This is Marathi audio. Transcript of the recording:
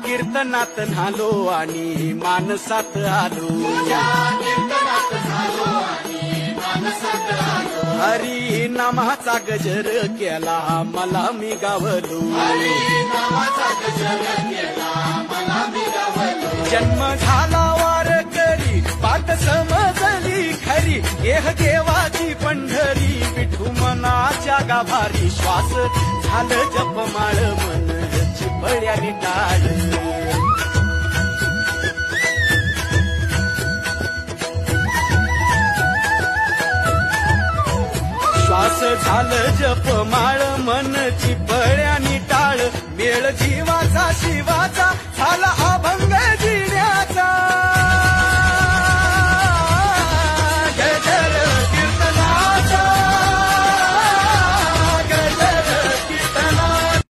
कीर्तनात न्हालो आणि मानसात आलो हरी नामाचा गजर केला मला मी गावलो जन्म झाला वार करी बात समजली खरी एह देवाची पंढरी विठू मनाच्या गाभारी श्वास झालं जपमाळ मन चिपळ्याने टाळ श्वास झालं जपमाळ मन चिपळ्याने टाळ मेळ जीवाचा शिवाचा झाला आभ